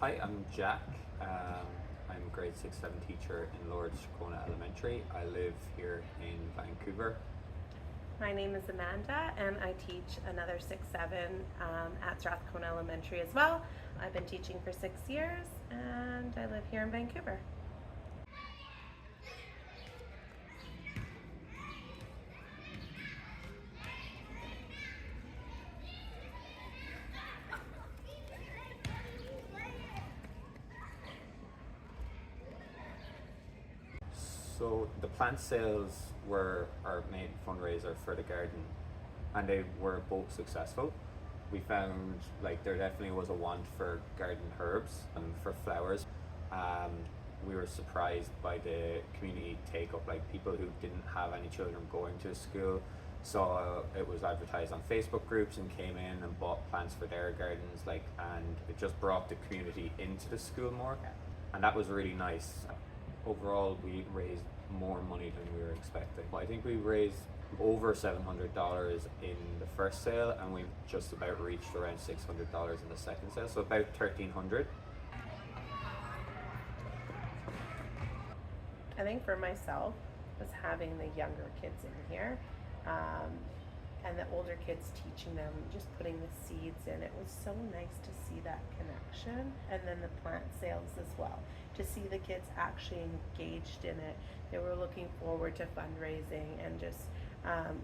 Hi, I'm Jack. I'm a grade 6-7 teacher in Lower Strathcona Elementary. I live here in Vancouver. My name is Amanda and I teach another 6-7 at Strathcona Elementary as well. I've been teaching for 6 years and I live here in Vancouver. So the plant sales were our main fundraiser for the garden, and they were both successful. We found there definitely was a want for garden herbs and for flowers. We were surprised by the community take up. Like, people who didn't have any children going to school saw it was advertised on Facebook groups and came in and bought plants for their gardens. And it just brought the community into the school more, and that was really nice. Overall, we raised more money than we were expecting. I think we raised over $700 in the first sale, and we just about reached around $600 in the second sale, so about $1,300. I think for myself was having the younger kids in here and the older kids, teaching them, just putting the seeds in. It was so nice to see that connection, and then the plant sales as well, to see the kids actually engaged in it. They were looking forward to fundraising and just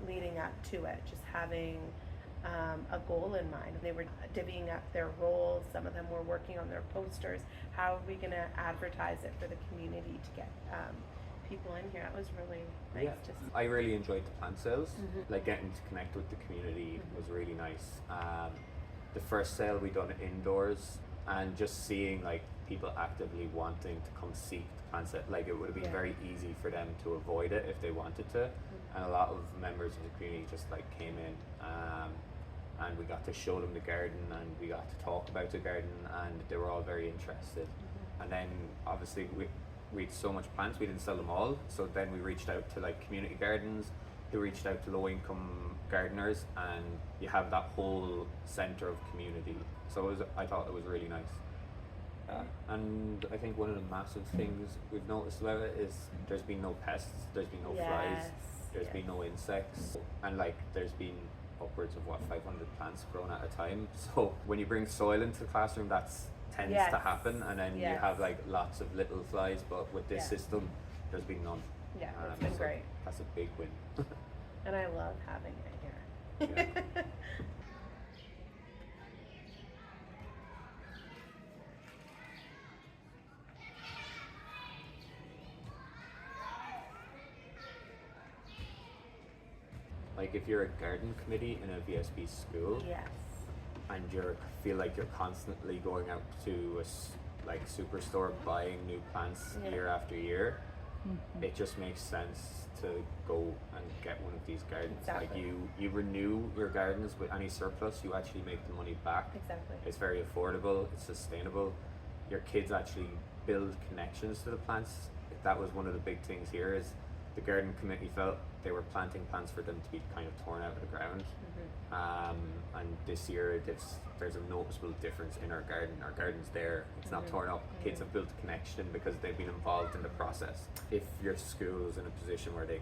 leading up to it, just having a goal in mind. They were divvying up their roles. Some of them were working on their posters. How are we going to advertise it for the community to get people in here? It was really nice to see. I really enjoyed the plant sales. Getting to connect with the community was really nice. The first sale we done indoors, and just seeing people actively wanting to come seek the plant sale, it would have been very easy for them to avoid it if they wanted to. And a lot of members of the community just came in, and we got to show them the garden, and we got to talk about the garden, and they were all very interested. And then obviously we had so much plants, we didn't sell them all, so then we reached out to community gardens, who reached out to low-income gardeners, and you have that whole center of community. So I thought it was really nice. And I think one of the massive things we've noticed about it is there's been no pests, there's been no flies, there's been no insects, and there's been upwards of 500 plants grown at a time. So when you bring soil into the classroom, that tends to happen, and then you have lots of little flies, but with this system there's been none. It's been great. That's a big win. And I love having it here. If you're a garden committee in a VSB school, and you feel you're constantly going out to a superstore buying new plants year after year, it just makes sense to go and get one of these gardens. Exactly. You renew your gardens with any surplus, you actually make the money back. Exactly. It's very affordable, it's sustainable. Your kids actually build connections to the plants. That was one of the big things here, is the garden committee felt they were planting plants for them to be kind of torn out of the ground. And this year there's a noticeable difference in our garden. Our garden's there, it's not torn up. Kids have built a connection because they've been involved in the process. If your school is in a position where they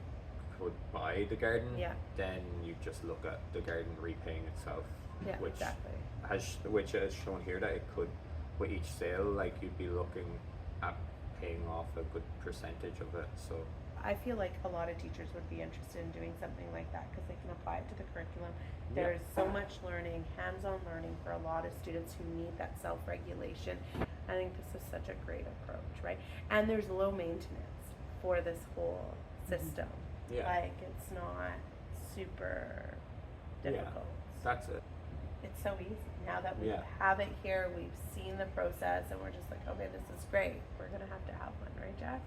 could buy the garden, then you just look at the garden repaying itself, which has shown here that it could. With each sale, you'd be looking at paying off a good percentage of it. So I feel like a lot of teachers would be interested in doing something like that because they can apply it to the curriculum. There's so much learning, hands-on learning for a lot of students who need that self-regulation. I think this is such a great approach, right? And there's low maintenance for this whole system. It's not super difficult. That's it. It's so easy. Now that we have it here, we've seen the process, and we're just okay, this is great. We're going to have one, right, Jack?